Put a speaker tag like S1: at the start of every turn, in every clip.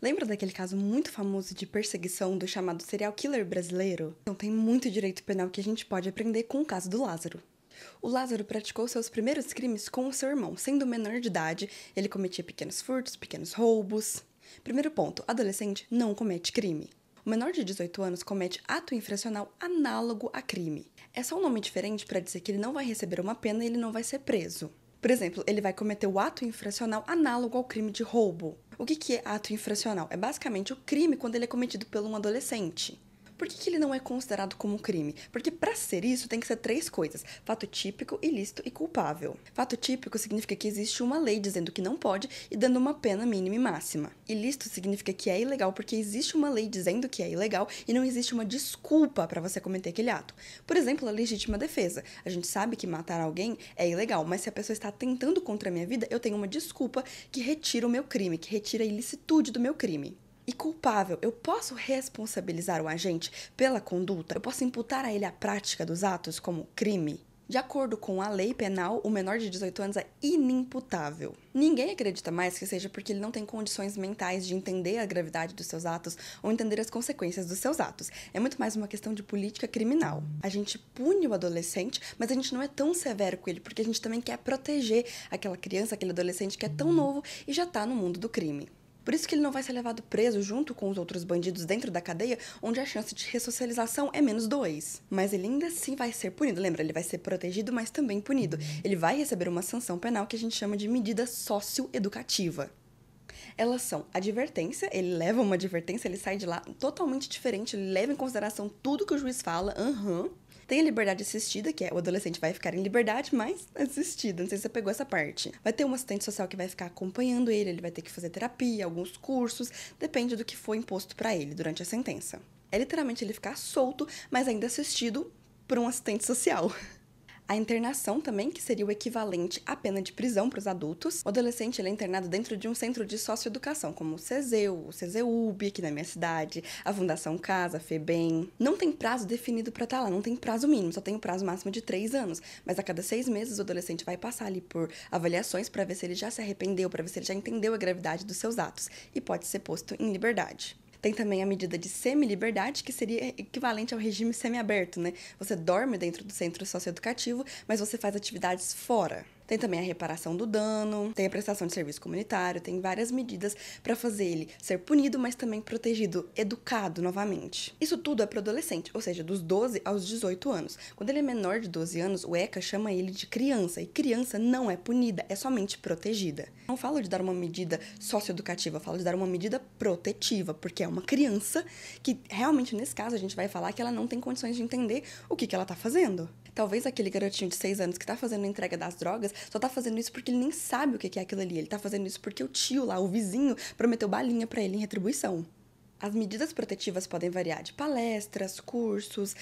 S1: Lembra daquele caso muito famoso de perseguição do chamado serial killer brasileiro? Então tem muito direito penal que a gente pode aprender com o caso do Lázaro. O Lázaro praticou seus primeiros crimes com o seu irmão. Sendo menor de idade, ele cometia pequenos furtos, pequenos roubos. Primeiro ponto, adolescente não comete crime. O menor de 18 anos comete ato infracional análogo a crime. É só um nome diferente para dizer que ele não vai receber uma pena e ele não vai ser preso. Por exemplo, ele vai cometer o ato infracional análogo ao crime de roubo. O que é ato infracional? É basicamente o crime quando ele é cometido por um adolescente. Por que ele não é considerado como crime? Porque para ser isso tem que ser 3 coisas: fato típico, ilícito e culpável. Fato típico significa que existe uma lei dizendo que não pode e dando uma pena mínima e máxima. Ilícito significa que é ilegal porque existe uma lei dizendo que é ilegal e não existe uma desculpa para você cometer aquele ato. Por exemplo, a legítima defesa. A gente sabe que matar alguém é ilegal, mas se a pessoa está tentando contra a minha vida, eu tenho uma desculpa que retira o meu crime, que retira a ilicitude do meu crime. E culpável, eu posso responsabilizar o agente pela conduta? Eu posso imputar a ele a prática dos atos como crime? De acordo com a lei penal, o menor de 18 anos é inimputável. Ninguém acredita mais que seja porque ele não tem condições mentais de entender a gravidade dos seus atos ou entender as consequências dos seus atos. É muito mais uma questão de política criminal. A gente pune o adolescente, mas a gente não é tão severo com ele porque a gente também quer proteger aquela criança, aquele adolescente que é tão novo e já tá no mundo do crime. Por isso que ele não vai ser levado preso junto com os outros bandidos dentro da cadeia, onde a chance de ressocialização é -2. Mas ele ainda assim vai ser punido. Lembra, ele vai ser protegido, mas também punido. Ele vai receber uma sanção penal que a gente chama de medida socioeducativa. Elas são advertência, ele leva uma advertência, ele sai de lá totalmente diferente, ele leva em consideração tudo que o juiz fala, Tem a liberdade assistida, que é o adolescente vai ficar em liberdade, mas assistida. Não sei se você pegou essa parte. Vai ter um assistente social que vai ficar acompanhando ele vai ter que fazer terapia, alguns cursos, depende do que foi imposto para ele durante a sentença. É literalmente ele ficar solto, mas ainda assistido por um assistente social. A internação também, que seria o equivalente à pena de prisão para os adultos. O adolescente ele é internado dentro de um centro de socioeducação, como o CESEU, o CESEUB, aqui na minha cidade, a Fundação Casa, a FEBEM. Não tem prazo definido para estar lá, não tem prazo mínimo, só tem o prazo máximo de 3 anos. Mas a cada 6 meses o adolescente vai passar ali por avaliações para ver se ele já se arrependeu, para ver se ele já entendeu a gravidade dos seus atos e pode ser posto em liberdade. Tem também a medida de semi-liberdade, que seria equivalente ao regime semiaberto, né? Você dorme dentro do centro socioeducativo, mas você faz atividades fora. Tem também a reparação do dano, tem a prestação de serviço comunitário, tem várias medidas para fazer ele ser punido, mas também protegido, educado novamente. Isso tudo é para o adolescente, ou seja, dos 12 aos 18 anos. Quando ele é menor de 12 anos, o ECA chama ele de criança, e criança não é punida, é somente protegida. Não falo de dar uma medida socioeducativa, falo de dar uma medida protetiva, porque é uma criança que realmente, nesse caso, a gente vai falar que ela não tem condições de entender o que ela tá fazendo. Talvez aquele garotinho de 6 anos que tá fazendo a entrega das drogas só tá fazendo isso porque ele nem sabe o que é aquilo ali. Ele tá fazendo isso porque o tio lá, o vizinho, prometeu balinha pra ele em retribuição. As medidas protetivas podem variar de palestras, cursos,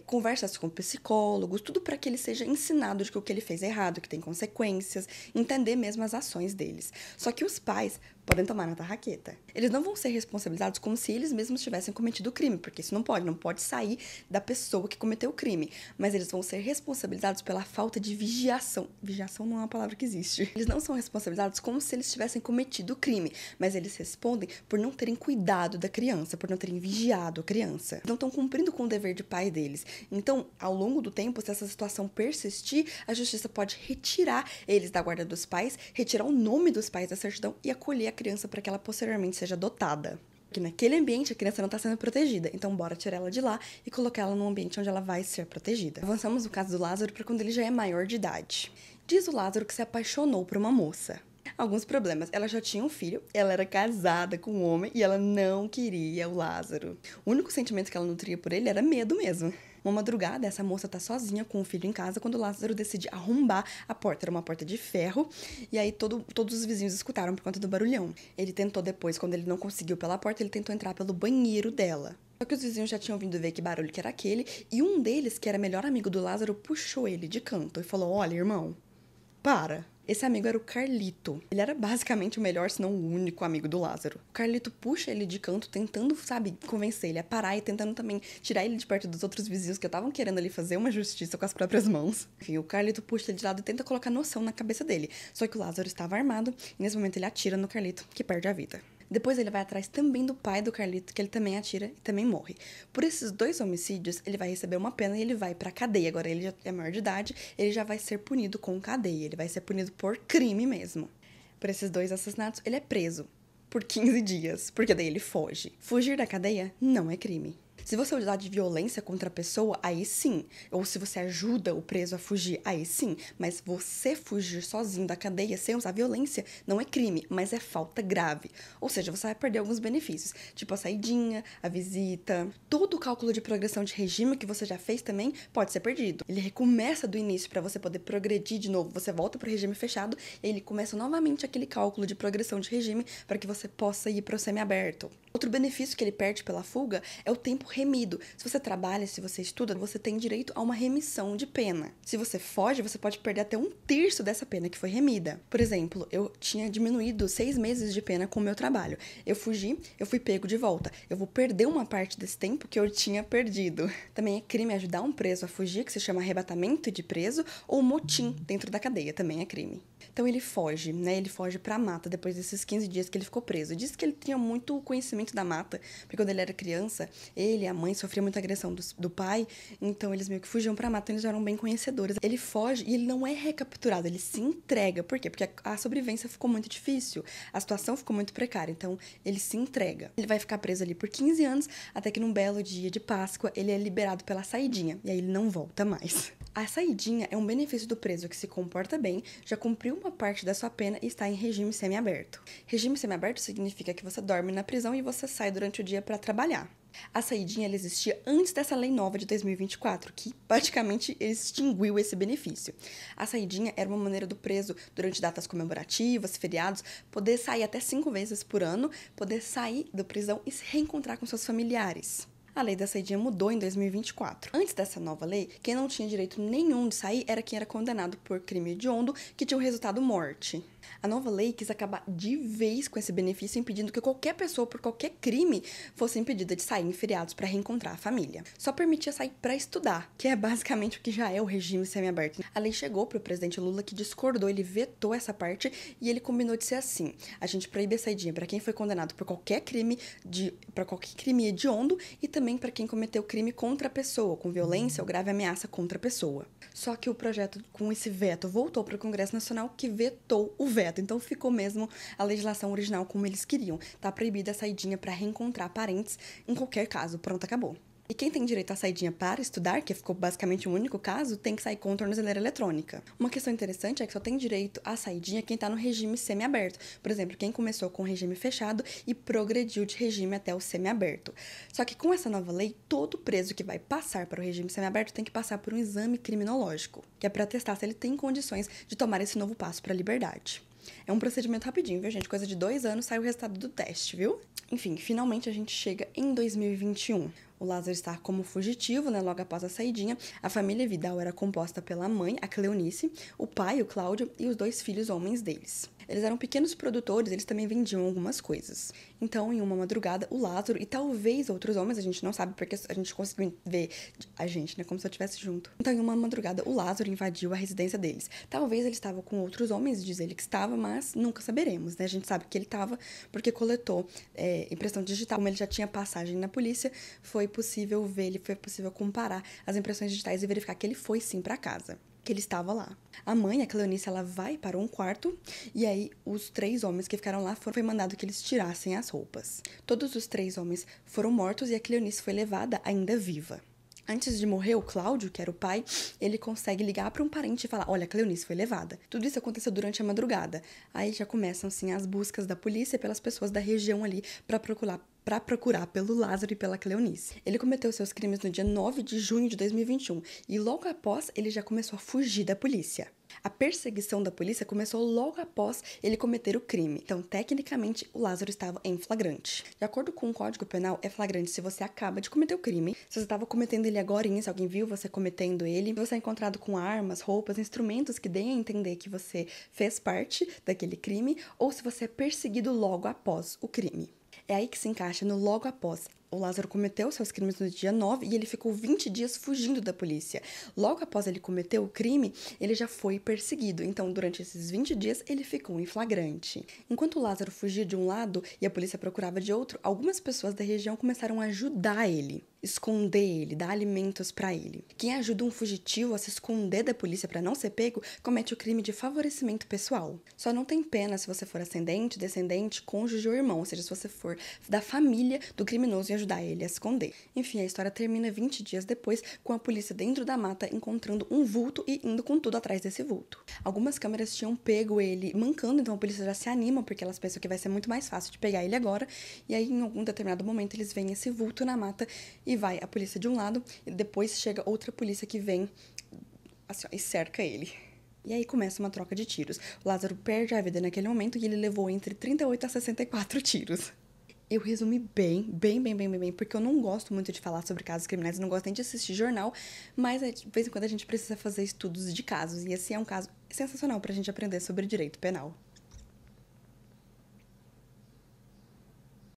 S1: conversas com psicólogos, tudo para que ele seja ensinado de que o que ele fez é errado, que tem consequências, entender mesmo as ações deles. Só que os pais podem tomar na tarraqueta. Eles não vão ser responsabilizados como se eles mesmos tivessem cometido o crime, porque isso não pode sair da pessoa que cometeu o crime. Mas eles vão ser responsabilizados pela falta de vigiação. Vigiação não é uma palavra que existe. Eles não são responsabilizados como se eles tivessem cometido o crime, mas eles respondem por não terem cuidado da criança, por não terem vigiado a criança. Não estão cumprindo com o dever de pai deles. Então, ao longo do tempo, se essa situação persistir, a justiça pode retirar eles da guarda dos pais, retirar o nome dos pais da certidão e acolher a criança para que ela posteriormente seja adotada. Porque naquele ambiente a criança não está sendo protegida, então bora tirar ela de lá e colocar ela num ambiente onde ela vai ser protegida. Avançamos no caso do Lázaro para quando ele já é maior de idade. Diz o Lázaro que se apaixonou por uma moça. Alguns problemas. Ela já tinha um filho, ela era casada com um homem e ela não queria o Lázaro. O único sentimento que ela nutria por ele era medo mesmo. Uma madrugada, essa moça tá sozinha com o filho em casa quando o Lázaro decide arrombar a porta. Era uma porta de ferro, e aí todos os vizinhos escutaram por conta do barulhão. Ele tentou depois, quando ele não conseguiu pela porta, ele tentou entrar pelo banheiro dela. Só que os vizinhos já tinham vindo ver que barulho que era aquele, e um deles, que era melhor amigo do Lázaro, puxou ele de canto e falou: "Olha, irmão, para." Esse amigo era o Carlito. Ele era basicamente o melhor, se não o único amigo do Lázaro. O Carlito puxa ele de canto, tentando, convencer ele a parar e tentando também tirar ele de perto dos outros vizinhos que estavam querendo ali fazer uma justiça com as próprias mãos. Enfim, o Carlito puxa ele de lado e tenta colocar noção na cabeça dele. Só que o Lázaro estava armado e nesse momento ele atira no Carlito, que perde a vida. Depois ele vai atrás também do pai do Carlito, que ele também atira e também morre. Por esses 2 homicídios, ele vai receber uma pena e ele vai pra cadeia. Agora ele já é maior de idade, ele já vai ser punido com cadeia, ele vai ser punido por crime mesmo. Por esses 2 assassinatos, ele é preso por 15 dias, porque daí ele foge. Fugir da cadeia não é crime. Se você usar de violência contra a pessoa, aí sim. Ou se você ajuda o preso a fugir, aí sim. Mas você fugir sozinho da cadeia sem usar violência não é crime, mas é falta grave. Ou seja, você vai perder alguns benefícios, tipo a saidinha, a visita. Todo o cálculo de progressão de regime que você já fez também pode ser perdido. Ele recomeça do início para você poder progredir de novo. Você volta para o regime fechado e ele começa novamente aquele cálculo de progressão de regime para que você possa ir para o semiaberto. Outro benefício que ele perde pela fuga é o tempo remido. Se você trabalha, se você estuda, você tem direito a uma remissão de pena. Se você foge, você pode perder até 1/3 dessa pena que foi remida. Por exemplo, eu tinha diminuído 6 meses de pena com o meu trabalho. Eu fugi, eu fui pego de volta. Eu vou perder uma parte desse tempo que eu tinha perdido. Também é crime ajudar um preso a fugir, que se chama arrebatamento de preso, ou motim dentro da cadeia, também é crime. Então ele foge, né? Ele foge pra mata depois desses 15 dias que ele ficou preso. Diz que ele tinha muito conhecimento da mata, porque quando ele era criança, ele e a mãe sofriam muita agressão do pai, então eles meio que fugiam pra mata, eles já eram bem conhecedores. Ele foge e ele não é recapturado, ele se entrega. Por quê? Porque a sobrevivência ficou muito difícil, a situação ficou muito precária, então ele se entrega. Ele vai ficar preso ali por 15 anos, até que num belo dia de Páscoa, ele é liberado pela saidinha, e aí ele não volta mais. A saidinha é um benefício do preso que se comporta bem, já cumpriu uma parte da sua pena e está em regime semiaberto. Regime semiaberto significa que você dorme na prisão e você sai durante o dia para trabalhar. A saidinha ela existia antes dessa lei nova de 2024, que praticamente extinguiu esse benefício. A saidinha era uma maneira do preso, durante datas comemorativas, feriados, poder sair até 5 vezes por ano, poder sair da prisão e se reencontrar com seus familiares. A lei da saidinha mudou em 2024. Antes dessa nova lei, quem não tinha direito nenhum de sair era quem era condenado por crime hediondo, que tinha o resultado morte. A nova lei quis acabar de vez com esse benefício, impedindo que qualquer pessoa, por qualquer crime, fosse impedida de sair em feriados para reencontrar a família. Só permitia sair para estudar, que é basicamente o que já é o regime semiaberto. A lei chegou para o presidente Lula, que discordou, ele vetou essa parte e ele combinou de ser assim: a gente proíbe a saidinha para quem foi condenado por qualquer crime hediondo e também para quem cometeu crime contra a pessoa, com violência ou grave ameaça contra a pessoa. Só que o projeto com esse veto voltou para o Congresso Nacional, que vetou o veto. Então ficou mesmo a legislação original como eles queriam. Tá proibida a saidinha para reencontrar parentes em qualquer caso. Pronto, acabou. E quem tem direito à saidinha para estudar, que ficou basicamente o único caso, tem que sair com tornozeleira eletrônica. Uma questão interessante é que só tem direito à saidinha quem está no regime semiaberto. Por exemplo, quem começou com o regime fechado e progrediu de regime até o semiaberto. Só que com essa nova lei, todo preso que vai passar para o regime semiaberto tem que passar por um exame criminológico, que é para testar se ele tem condições de tomar esse novo passo para a liberdade. É um procedimento rapidinho, viu, gente? Coisa de 2 anos sai o resultado do teste, viu? Enfim, finalmente a gente chega em 2021. O Lázaro está como fugitivo, né, logo após a saidinha. A família Vidal era composta pela mãe, a Cleonice, o pai, o Cláudio, e os 2 filhos homens deles. Eles eram pequenos produtores, eles também vendiam algumas coisas. Então, em uma madrugada, o Lázaro e talvez outros homens, a gente não sabe porque a gente conseguiu ver a gente, né, como se eu estivesse junto. Então, em uma madrugada, o Lázaro invadiu a residência deles. Talvez ele estava com outros homens, diz ele que estava, mas nunca saberemos, né? A gente sabe que ele estava porque coletou impressão digital. Como ele já tinha passagem na polícia, foi possível ver, foi possível comparar as impressões digitais e verificar que ele foi sim para casa, que ele estava lá. A mãe, a Cleonice, ela vai para um quarto e aí os 3 homens que ficaram lá foi mandado que eles tirassem as roupas. Todos os 3 homens foram mortos e a Cleonice foi levada ainda viva. Antes de morrer, o Cláudio, que era o pai, ele consegue ligar para um parente e falar: olha, a Cleonice foi levada. Tudo isso aconteceu durante a madrugada. Aí já começam, assim, as buscas da polícia pelas pessoas da região ali para procurar pelo Lázaro e pela Cleonice. Ele cometeu seus crimes no dia 9 de junho de 2021 e logo após ele já começou a fugir da polícia. A perseguição da polícia começou logo após ele cometer o crime. Então, tecnicamente, o Lázaro estava em flagrante. De acordo com o Código Penal, é flagrante se você acaba de cometer o crime, se você estava cometendo ele agorinha, se alguém viu você cometendo ele, se você é encontrado com armas, roupas, instrumentos que deem a entender que você fez parte daquele crime, ou se você é perseguido logo após o crime. É aí que se encaixa no logo após. O Lázaro cometeu seus crimes no dia 9 e ele ficou 20 dias fugindo da polícia. Logo após ele cometer o crime, ele já foi perseguido. Então, durante esses 20 dias, ele ficou em flagrante. Enquanto o Lázaro fugia de um lado e a polícia procurava de outro, algumas pessoas da região começaram a ajudar ele, esconder ele, dar alimentos para ele. Quem ajuda um fugitivo a se esconder da polícia para não ser pego, comete o crime de favorecimento pessoal. Só não tem pena se você for ascendente, descendente, cônjuge ou irmão, ou seja, se você for da família do criminoso e ajudar ele a esconder. Enfim, a história termina 20 dias depois, com a polícia dentro da mata encontrando um vulto e indo com tudo atrás desse vulto. Algumas câmeras tinham pego ele mancando, então a polícia já se anima, porque elas pensam que vai ser muito mais fácil de pegar ele agora, e aí em algum determinado momento eles veem esse vulto na mata e vai a polícia de um lado, e depois chega outra polícia que vem assim, ó, e cerca ele. E aí começa uma troca de tiros. O Lázaro perde a vida naquele momento e ele levou entre 38 a 64 tiros. Eu resumi bem, porque eu não gosto muito de falar sobre casos criminais, eu não gosto nem de assistir jornal, mas de vez em quando a gente precisa fazer estudos de casos, e esse é um caso sensacional pra gente aprender sobre direito penal.